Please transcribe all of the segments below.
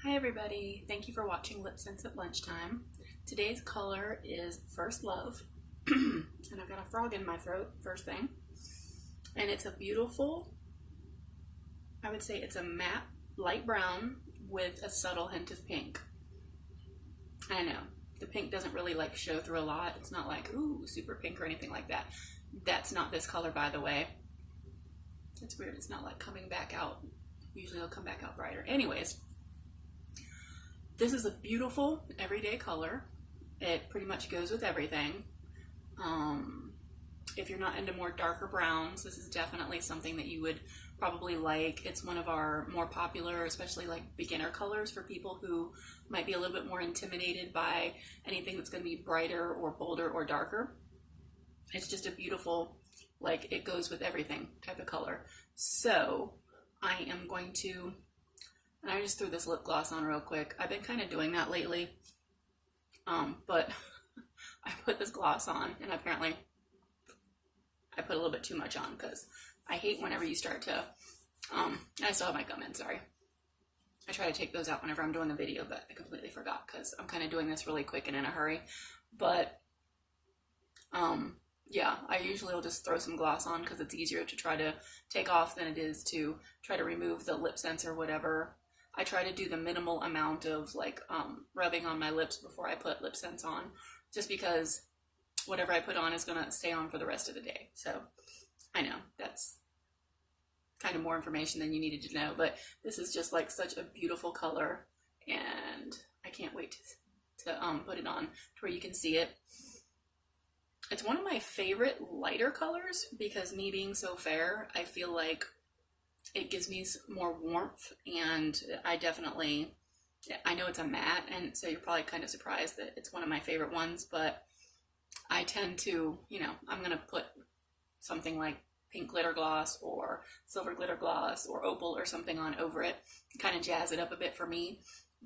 Hi everybody, thank you for watching LipSense at lunchtime. Today's color is First Love, and I've got a frog in my throat, first thing. And it's a beautiful, I would say it's a matte light brown with a subtle hint of pink. I know, the pink doesn't really like show through a lot. It's not like, ooh, super pink or anything like that. That's not this color, by the way. It's weird, it's not like coming back out. Usually it'll come back out brighter. Anyways, this is a beautiful everyday color. It pretty much goes with everything. If you're not into more darker browns, this is definitely something that you would probably like. It's one of our more popular, especially like beginner colors for people who might be a little bit more intimidated by anything that's going to be brighter or bolder or darker. It's just a beautiful, like it goes with everything type of color. So I am going to, and I just threw this lip gloss on real quick. I've been kind of doing that lately, but I put this gloss on, and apparently I put a little bit too much on because I hate whenever you start to, I still have my gum in, sorry. I try to take those out whenever I'm doing a video, but I completely forgot because I'm kind of doing this really quick and in a hurry. But, yeah, I usually will just throw some gloss on because it's easier to try to take off than it is to try to remove the LipSense or whatever. I try to do the minimal amount of like rubbing on my lips before I put LipSense on, just because whatever I put on is going to stay on for the rest of the day. So I know that's kind of more information than you needed to know, but this is just like such a beautiful color, and I can't wait to put it on to where you can see it. It's one of my favorite lighter colors because me being so fair, I feel like it gives me more warmth, and I know it's a matte, and so you're probably kind of surprised that it's one of my favorite ones, but I tend to, I'm going to put something like pink glitter gloss or silver glitter gloss or opal or something on over it, kind of jazz it up a bit for me.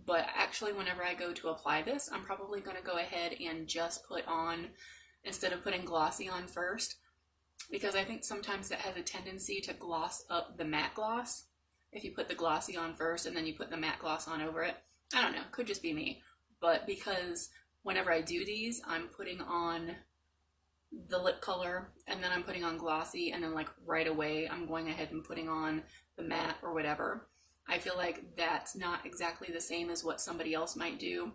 But actually, whenever I go to apply this, I'm probably going to go ahead and just put on, instead of putting glossy on first, because I think sometimes that has a tendency to gloss up the matte gloss. If you put the glossy on first and then you put the matte gloss on over it. I don't know, could just be me. But because whenever I do these, I'm putting on the lip color and then I'm putting on glossy, and then like right away I'm going ahead and putting on the matte or whatever. I feel like that's not exactly the same as what somebody else might do.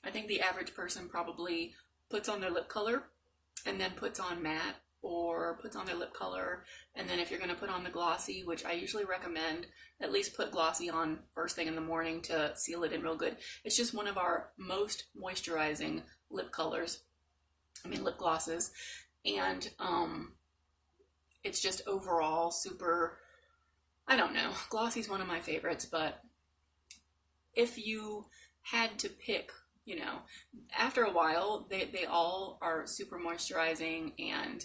I think the average person probably puts on their lip color and then puts on matte, or puts on their lip color, and then if you're going to put on the glossy, which I usually recommend, at least put glossy on first thing in the morning to seal it in real good. It's just one of our most moisturizing lip colors, lip glosses, and it's just overall super, I don't know, glossy's one of my favorites, but if you had to pick, after a while, they all are super moisturizing, and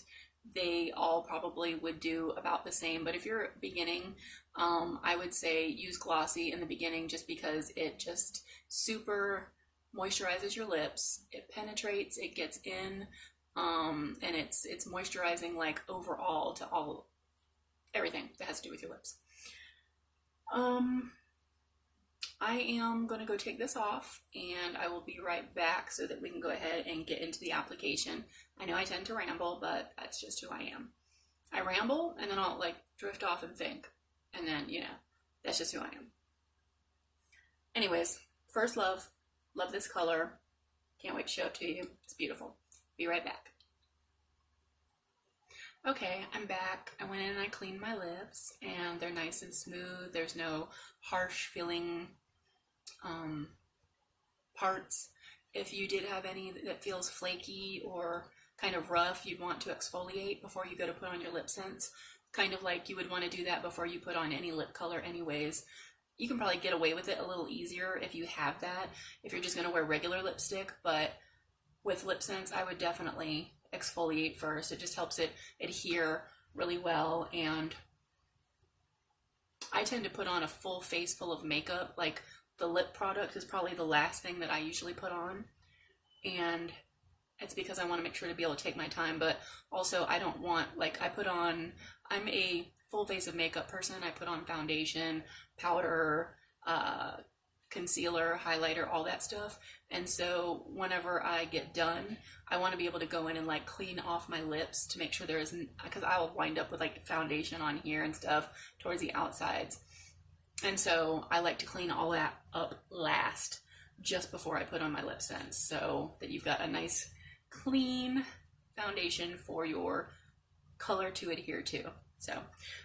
they all probably would do about the same. But if you're beginning, I would say use glossy in the beginning, just because it just super moisturizes your lips. It penetrates, it gets in, and it's moisturizing like overall to everything that has to do with your lips. I am going to go take this off, and I will be right back so that we can go ahead and get into the application. I know I tend to ramble, but that's just who I am. I ramble, and then I'll like drift off and think, and then, that's just who I am. Anyways, First Love, love this color. Can't wait to show it to you. It's beautiful. Be right back. Okay, I'm back. I went in and I cleaned my lips, and they're nice and smooth. There's no harsh feeling parts. If you did have any that feels flaky or kind of rough, you'd want to exfoliate before you go to put on your LipSense, kind of like you would want to do that before you put on any lip color anyways. You can probably get away with it a little easier if you have that, if you're just going to wear regular lipstick, but with LipSense, I would definitely exfoliate first. It just helps it adhere really well, and I tend to put on a full face full of makeup. Like, the lip product is probably the last thing that I usually put on, and it's because I want to make sure to be able to take my time, but also I don't want, I'm a full face of makeup person. I put on foundation, powder, concealer, highlighter, all that stuff. And so whenever I get done, I want to be able to go in and like clean off my lips to make sure there isn't, because I will wind up with like foundation on here and stuff towards the outsides. And so I like to clean all that up last, just before I put on my LipSense, so that you've got a nice clean foundation for your color to adhere to. So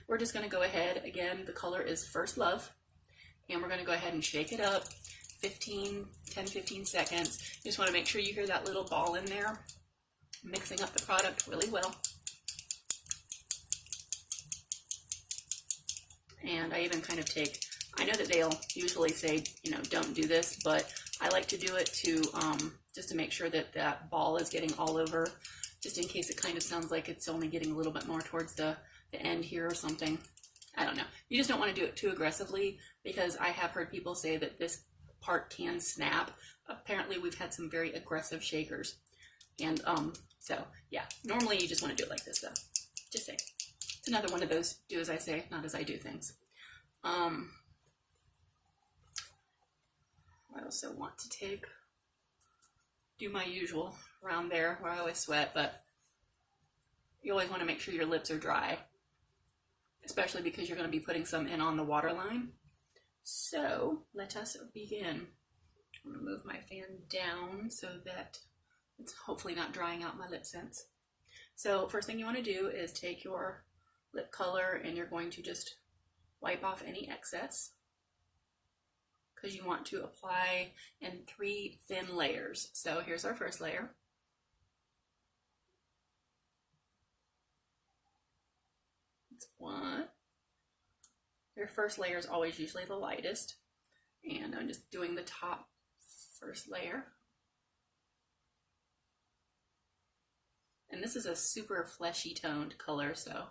we're just going to go ahead, again, the color is First Love, and we're going to go ahead and shake it up 10-15 seconds. You just want to make sure you hear that little ball in there, mixing up the product really well. And I even kind of take, I know that they'll usually say, you know, don't do this, but I like to do it to just to make sure that that ball is getting all over, just in case it kind of sounds like it's only getting a little bit more towards the end here or something. I don't know. You just don't want to do it too aggressively, because I have heard people say that this part can snap. Apparently we've had some very aggressive shakers. And so yeah, normally you just want to do it like this though. Just saying. It's another one of those do as I say, not as I do things. I also want to do my usual around there where I always sweat, but you always want to make sure your lips are dry, especially because you're going to be putting some in on the waterline. So let us begin. I'm going to move my fan down so that it's hopefully not drying out my LipSense. So first thing you want to do is take your lip color and you're going to just wipe off any excess, because you want to apply in 3 thin layers. So here's our first layer. That's 1. Your first layer is always usually the lightest, and I'm just doing the top first layer. And this is a super fleshy toned color, so.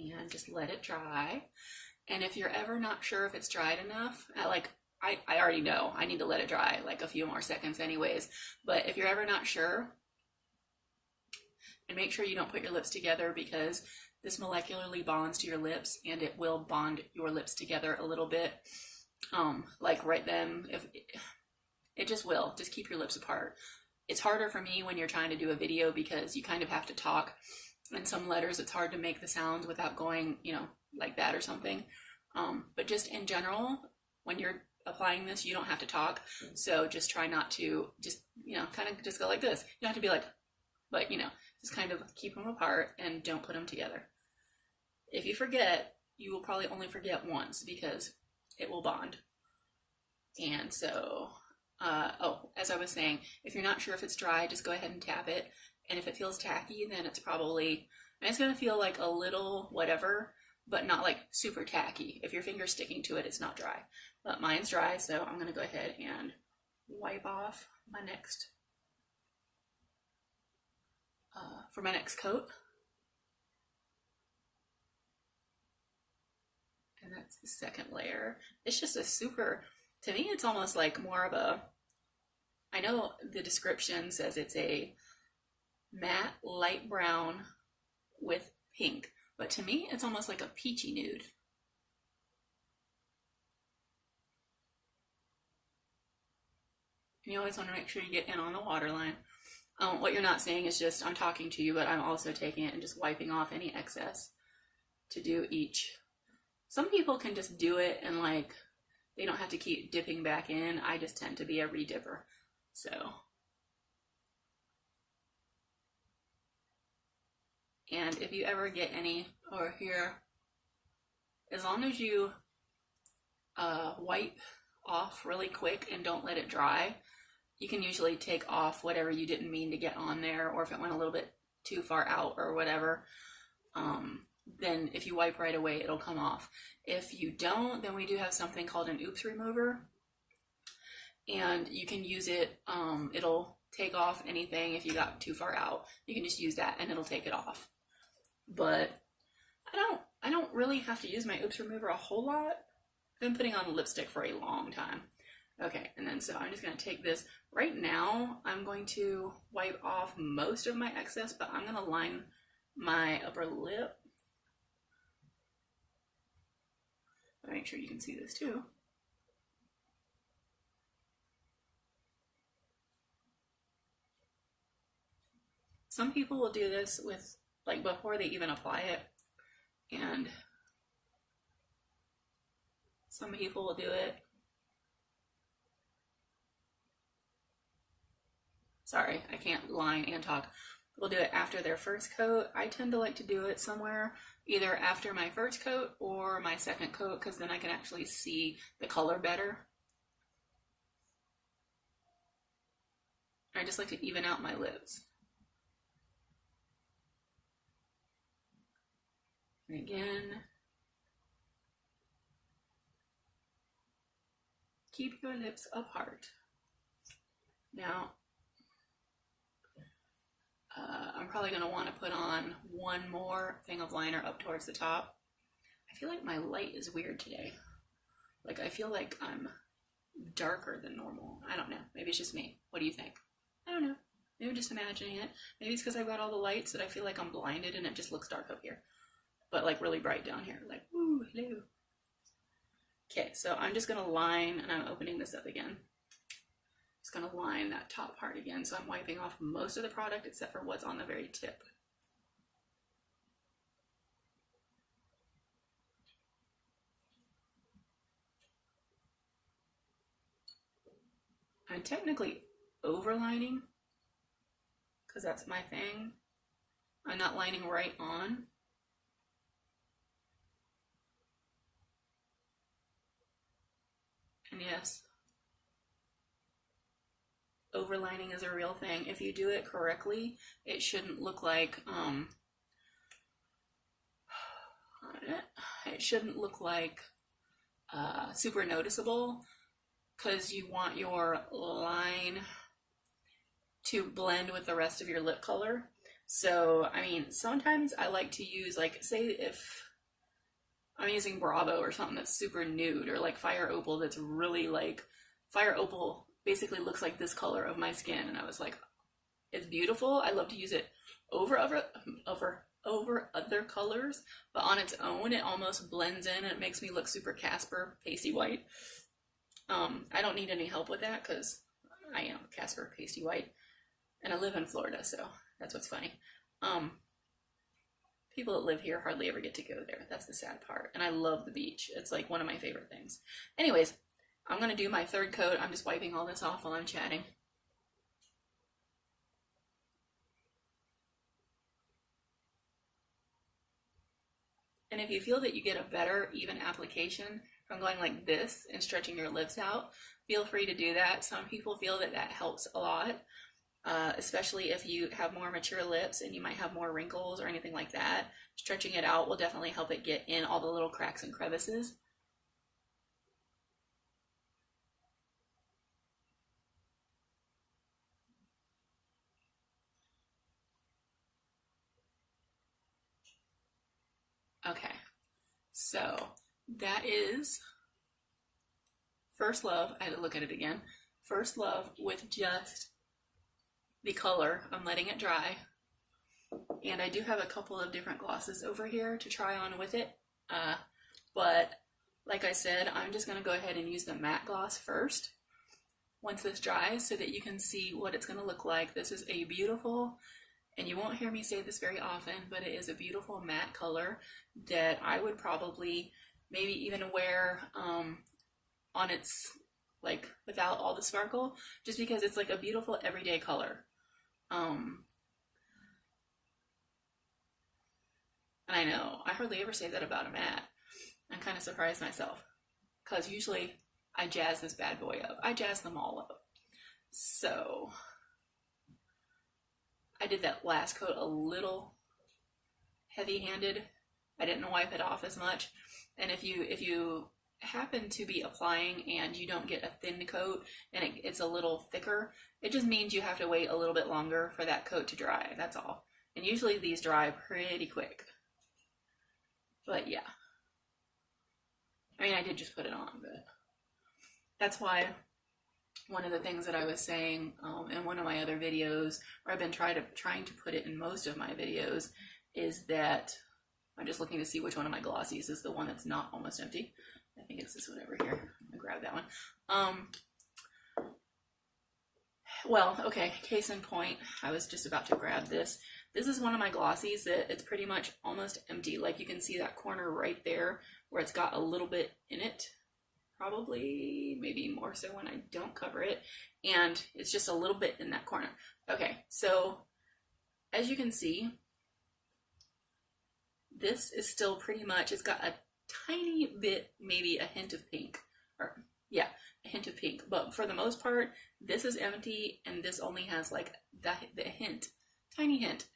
And just let it dry. And if you're ever not sure if it's dried enough, I already know I need to let it dry like a few more seconds anyways, but if you're ever not sure, and make sure you don't put your lips together, because this molecularly bonds to your lips and it will bond your lips together a little bit. Like right then, if it just will, just keep your lips apart. It's harder for me when you're trying to do a video because you kind of have to talk. In some letters, it's hard to make the sounds without going, you know, like that or something. But just in general, when you're applying this, you don't have to talk. So just try not to just, you know, kind of just go like this. You don't have to be like, but, you know, just kind of keep them apart and don't put them together. If you forget, you will probably only forget once because it will bond. And so, as I was saying, if you're not sure if it's dry, just go ahead and tap it. And if it feels tacky, then it's probably, and it's going to feel like a little whatever, but not like super tacky. If your finger's sticking to it, it's not dry. But mine's dry, so I'm going to go ahead and wipe off my next, for my next coat. And that's the second layer. It's just a super, to me, it's almost like more of a, I know the description says it's a matte light brown with pink, but to me it's almost like a peachy nude. And you always want to make sure you get in on the waterline. What you're not seeing is just I'm talking to you, but I'm also taking it and just wiping off any excess to do each. Some people can just do it and like they don't have to keep dipping back in. I just tend to be a re-dipper. So and if you ever get any over here, as long as you wipe off really quick and don't let it dry, you can usually take off whatever you didn't mean to get on there, or if it went a little bit too far out or whatever. Then if you wipe right away, it'll come off. If you don't, then we do have something called an oops remover, and you can use it. It'll take off anything if you got too far out. You can just use that and it'll take it off. But I don't really have to use my oops remover a whole lot. I've been putting on lipstick for a long time. Okay, and then so I'm just going to take this. Right now, I'm going to wipe off most of my excess, but I'm going to line my upper lip. to make sure you can see this too. Some people will do this with, like, before they even apply it, and some people will do it. Sorry, I can't line and talk. We'll do it after their first coat. I tend to like to do it somewhere either after my first coat or my second coat, because then I can actually see the color better. I just like to even out my lips. And again, keep your lips apart. Now, I'm probably going to want to put on one more thing of liner up towards the top. I feel like my light is weird today. Like, I feel like I'm darker than normal. I don't know. Maybe it's just me. What do you think? I don't know. Maybe I'm just imagining it. Maybe it's because I've got all the lights that I feel like I'm blinded and it just looks dark up here. But like really bright down here. Like, woo, hello. Okay, so I'm just going to line, and I'm opening this up again. Just going to line that top part again. So I'm wiping off most of the product except for what's on the very tip. I'm technically overlining because that's my thing. I'm not lining right on. And yes, overlining is a real thing. If you do it correctly, it shouldn't look like super noticeable, because you want your line to blend with the rest of your lip color. So, I mean, sometimes I like to use, like, say if I'm using Bravo or something that's super nude, or like Fire Opal that's really like, Fire Opal basically looks like this color of my skin, and I was like, it's beautiful. I love to use it over other colors, but on its own it almost blends in and it makes me look super Casper pasty white. I don't need any help with that because I am Casper pasty white and I live in Florida, so that's what's funny. People that live here hardly ever get to go there. That's the sad part. And I love the beach. It's like one of my favorite things. Anyways, I'm going to do my third coat. I'm just wiping all this off while I'm chatting. And if you feel that you get a better even application from going like this and stretching your lips out, feel free to do that. Some people feel that that helps a lot, especially if you have more mature lips and you might have more wrinkles or anything like that. Stretching it out will definitely help it get in all the little cracks and crevices. Okay, so that is First Love. I had to look at it again. First Love with just the color. I'm letting it dry. And I do have a couple of different glosses over here to try on with it. But like I said, I'm just going to go ahead and use the matte gloss first once this dries so that you can see what it's going to look like. This is a beautiful, and you won't hear me say this very often, but it is a beautiful matte color that I would probably maybe even wear on its, like, without all the sparkle, just because it's like a beautiful everyday color. And I know, I hardly ever say that about a matte. I'm kind of surprised myself, because usually I jazz this bad boy up. I jazz them all up. So I did that last coat a little heavy-handed. I didn't wipe it off as much. And if you happen to be applying and you don't get a thin coat and it's a little thicker, it just means you have to wait a little bit longer for that coat to dry. That's all. And usually these dry pretty quick. But yeah. I mean, I did just put it on, but that's why one of the things that I was saying in one of my other videos, or I've been trying to put it in most of my videos, is that I'm just looking to see which one of my glossies is the one that's not almost empty. I think it's this one over here. I'll grab that one. Well, okay, case in point, I was just about to grab this. This is one of my glossies that it's pretty much almost empty. Like you can see that corner right there where it's got a little bit in it. Probably, maybe more so when I don't cover it. And it's just a little bit in that corner. Okay, so as you can see, this is still pretty much, it's got a tiny bit, maybe a hint of pink. Or, yeah, a hint of pink. But for the most part, this is empty and this only has like the hint, tiny hint.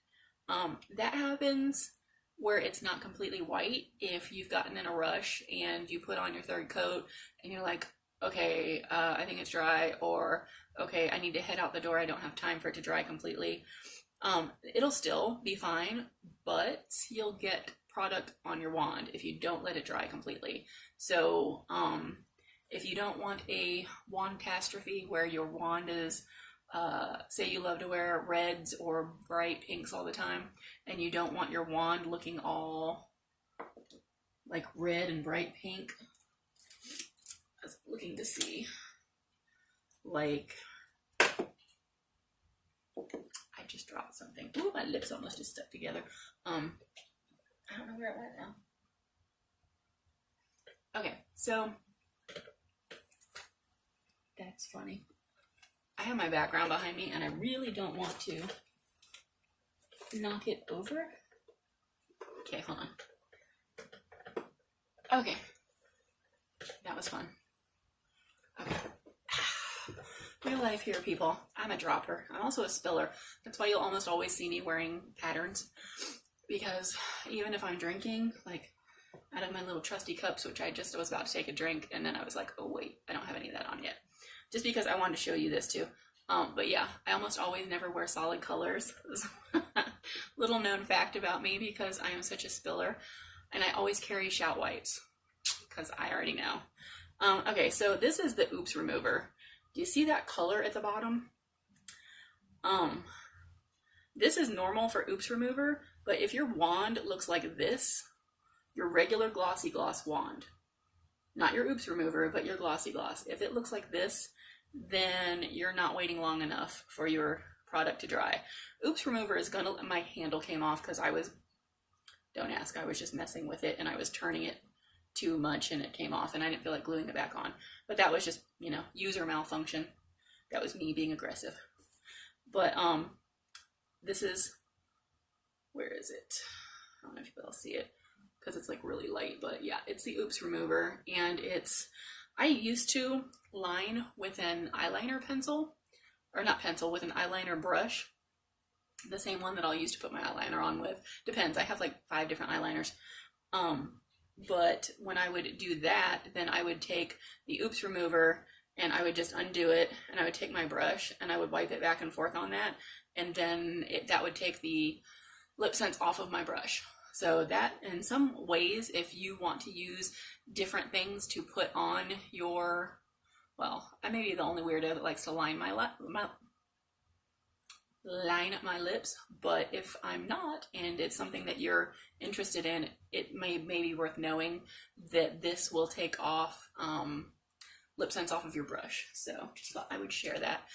That happens where it's not completely white if you've gotten in a rush and you put on your third coat and you're like, okay, I think it's dry, or okay, I need to head out the door, I don't have time for it to dry completely. It'll still be fine, but you'll get product on your wand if you don't let it dry completely. So if you don't want a wand catastrophe where your wand is, say you love to wear reds or bright pinks all the time, and you don't want your wand looking all like red and bright pink. I was looking to see, like, I just dropped something. Ooh, my lips almost just stuck together. I don't know where it went now. Okay, so that's funny. I have my background behind me and I really don't want to knock it over. Okay, hold on. Okay. That was fun. Okay. Real life here, people. I'm a dropper. I'm also a spiller. That's why you'll almost always see me wearing patterns. Because even if I'm drinking, like, out of my little trusty cups, which I just was about to take a drink, and then I was like, oh wait, I don't have any of that on yet. Just because I wanted to show you this too. But yeah, I almost always never wear solid colors. Little known fact about me, because I am such a spiller. And I always carry shout wipes, because I already know. Okay, so this is the Oops Remover. Do you see that color at the bottom? This is normal for Oops Remover, but if your wand looks like this, your regular glossy gloss wand, not your Oops Remover, but your glossy gloss, if it looks like this, then you're not waiting long enough for your product to dry. Oops Remover is gonna, my handle came off because I was, don't ask, I was just messing with it and I was turning it too much and it came off and I didn't feel like gluing it back on. But that was just, you know, user malfunction. That was me being aggressive. But this is, where is it? I don't know if you will see it because it's like really light, but yeah, it's the Oops Remover, and it's, I used to line with an eyeliner pencil, or not pencil, with an eyeliner brush, the same one that I'll use to put my eyeliner on with. Depends, I have like 5 different eyeliners. But when I would do that, then I would take the Oops Remover and I would just undo it, and I would take my brush and I would wipe it back and forth on that, and then that would take the LipSense off of my brush. So that, in some ways, if you want to use different things to put on your, well, I may be the only weirdo that likes to line line up my lips, but if I'm not, and it's something that you're interested in, it may be worth knowing that this will take off LipSense off of your brush. So just thought I would share that.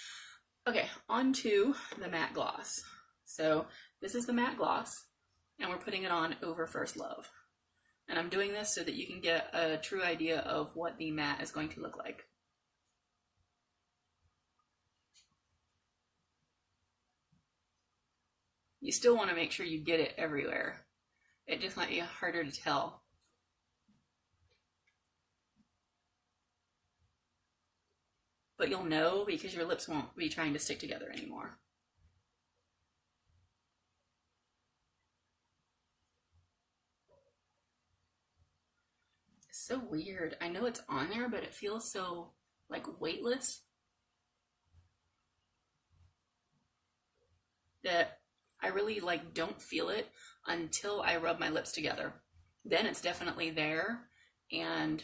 Okay, on to the matte gloss. So this is the matte gloss, and we're putting it on over First Love. And I'm doing this so that you can get a true idea of what the matte is going to look like. You still want to make sure you get it everywhere. It just might be harder to tell. But you'll know because your lips won't be trying to stick together anymore. It's so weird. I know it's on there, but it feels so, like, weightless. That I really, like, don't feel it until I rub my lips together. Then it's definitely there, and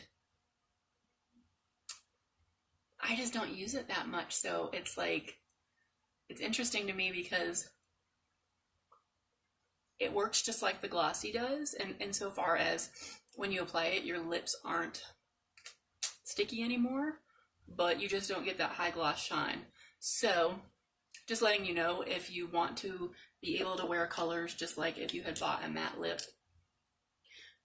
I just don't use it that much. So it's like, it's interesting to me because it works just like the glossy does, and insofar as when you apply it, your lips aren't sticky anymore, but you just don't get that high gloss shine. So just letting you know, if you want to be able to wear colors just like if you had bought a matte lip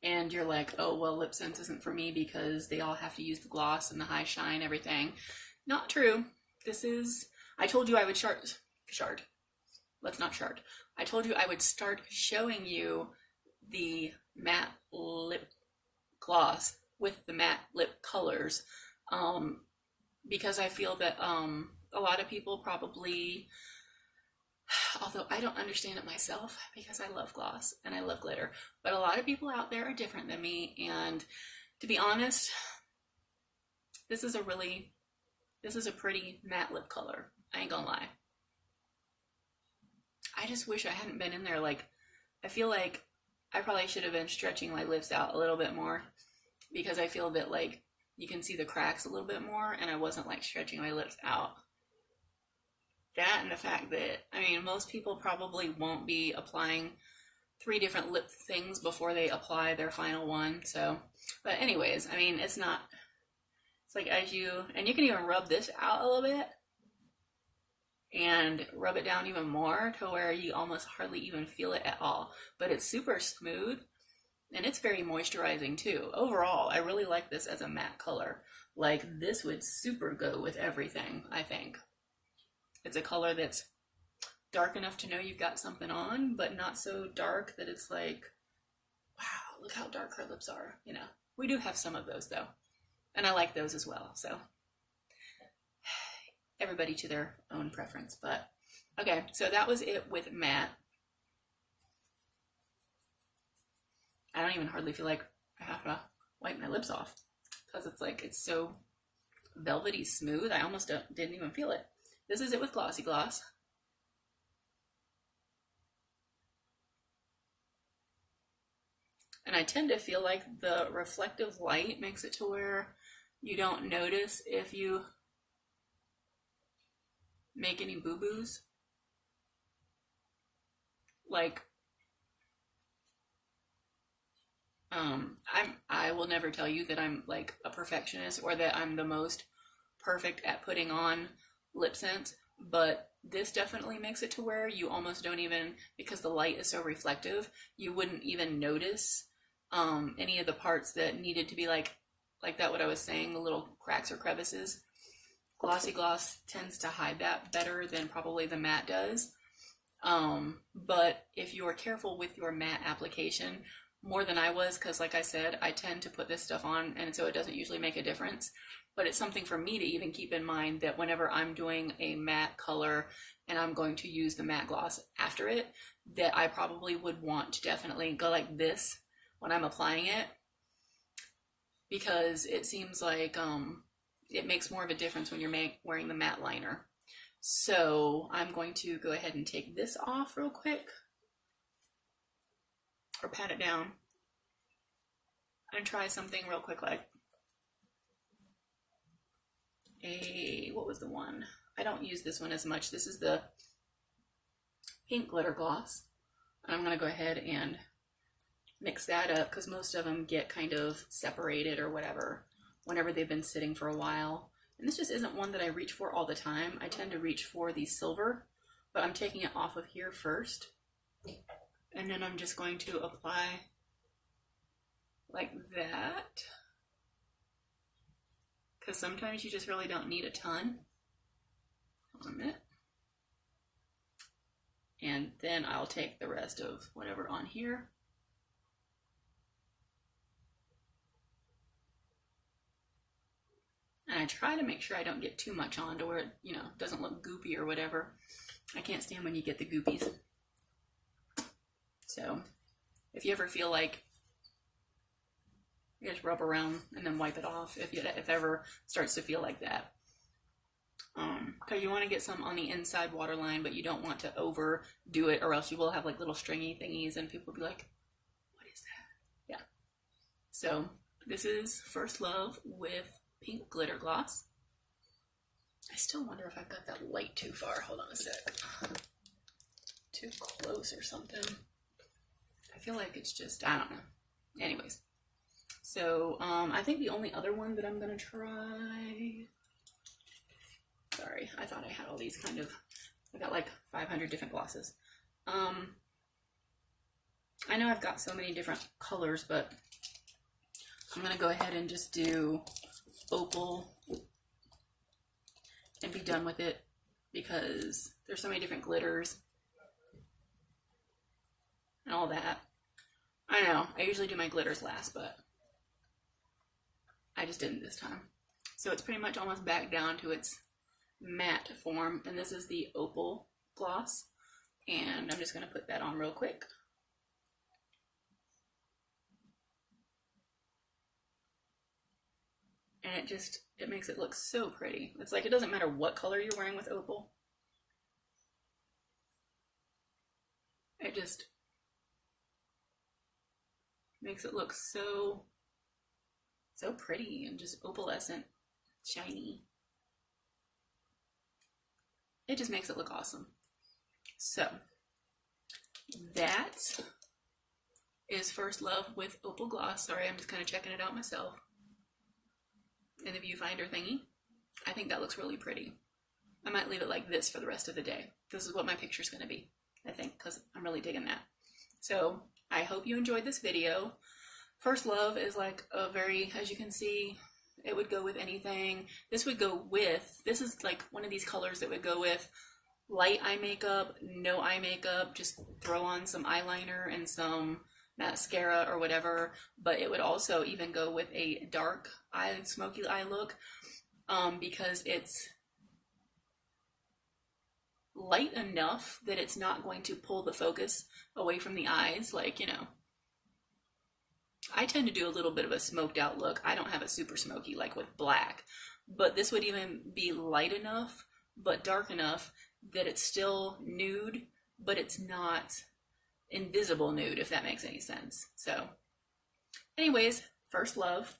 and you're like, oh, well, LipSense isn't for me because they all have to use the gloss and the high shine, everything. Not true. This is, I told you I would I told you I would start showing you the matte lip gloss with the matte lip colors, because I feel that a lot of people probably, although I don't understand it myself because I love gloss and I love glitter, but a lot of people out there are different than me. And to be honest, this is a pretty matte lip color. I ain't gonna lie. I just wish I hadn't been in there. Like, I feel like I probably should have been stretching my lips out a little bit more, because I feel that like you can see the cracks a little bit more, and I wasn't like stretching my lips out. That and the fact that, I mean, most people probably won't be applying 3 different lip things before they apply their final one. So, but anyways, I mean, it's like and you can even rub this out a little bit and rub it down even more to where you almost hardly even feel it at all. But it's super smooth and it's very moisturizing too. Overall, I really like this as a matte color. Like, this would super go with everything, I think. It's a color that's dark enough to know you've got something on, but not so dark that it's like, wow, look how dark her lips are. You know, we do have some of those though, and I like those as well. So everybody to their own preference. But okay, so that was it with matte. I don't even hardly feel like I have to wipe my lips off because it's so velvety smooth. I almost didn't even feel it. This is it with Glossy Gloss. And I tend to feel like the reflective light makes it to where you don't notice if you make any boo-boos. Like, I will never tell you that I'm like a perfectionist or that I'm the most perfect at putting on LipSense, but this definitely makes it to where you almost don't even, because the light is so reflective, you wouldn't even notice any of the parts that needed to be like that, what I was saying, the little cracks or crevices. Glossy Gloss tends to hide that better than probably the matte does. But if you're careful with your matte application, more than I was, because like I said, I tend to put this stuff on and so it doesn't usually make a difference. But it's something for me to even keep in mind that whenever I'm doing a matte color and I'm going to use the matte gloss after it, that I probably would want to definitely go like this when I'm applying it, because it seems like it makes more of a difference when you're wearing the matte liner. So I'm going to go ahead and take this off real quick, or pat it down, and try something real quick, like what was the one? I don't use this one as much. This is the pink glitter gloss. And I'm going to go ahead and mix that up, because most of them get kind of separated or whatever whenever they've been sitting for a while. And this just isn't one that I reach for all the time. I tend to reach for the silver, but I'm taking it off of here first. And then I'm just going to apply like that, because sometimes you just really don't need a ton. Hold on a minute. And then I'll take the rest of whatever on here. And I try to make sure I don't get too much on to where it, you know, doesn't look goopy or whatever. I can't stand when you get the goopies. So if you ever feel like, you just rub around and then wipe it off if ever starts to feel like that. Because you want to get some on the inside waterline, but you don't want to overdo it, or else you will have like little stringy thingies and people will be like, what is that? Yeah. So this is First Love with pink glitter gloss. I still wonder if I've got that light too far. Hold on a sec. Too close or something. I feel like it's just, I don't know. Anyways. So I think the only other one that I'm gonna try, sorry, I thought I had all these kind of, I got like 500 different glosses. I know I've got so many different colors, but I'm gonna go ahead and just do Opal and be done with it because there's so many different glitters and all that. I know, I usually do my glitters last, but I just didn't this time. So it's pretty much almost back down to its matte form, and this is the Opal gloss, and I'm just gonna put that on real quick. And it makes it look so pretty. It's like it doesn't matter what color you're wearing with Opal. It just makes it look so pretty and just opalescent, shiny. It just makes it look awesome. So that is First Love with Opal Gloss. Sorry, I'm just kind of checking it out myself. And the viewfinder thingy. I think that looks really pretty. I might leave it like this for the rest of the day. This is what my picture's going to be, I think, because I'm really digging that. So I hope you enjoyed this video. First Love is like a very, as you can see, it would go with anything. This would go with, this is like one of these colors that would go with light eye makeup, no eye makeup, just throw on some eyeliner and some mascara or whatever. But it would also even go with a dark eye, smoky eye look, because it's light enough that it's not going to pull the focus away from the eyes. Like, you know, I tend to do a little bit of a smoked out look. I don't have a super smoky like with black, but this would even be light enough but dark enough that it's still nude, but it's not invisible nude, if that makes any sense. So anyways, First Love,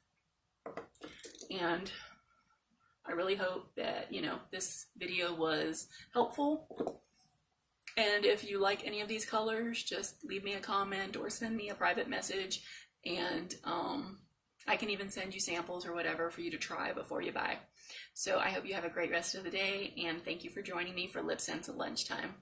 and I really hope that, you know, this video was helpful. And if you like any of these colors, just leave me a comment or send me a private message, and I can even send you samples or whatever for you to try before you buy. So I hope you have a great rest of the day, and thank you for joining me for LipSense at lunchtime.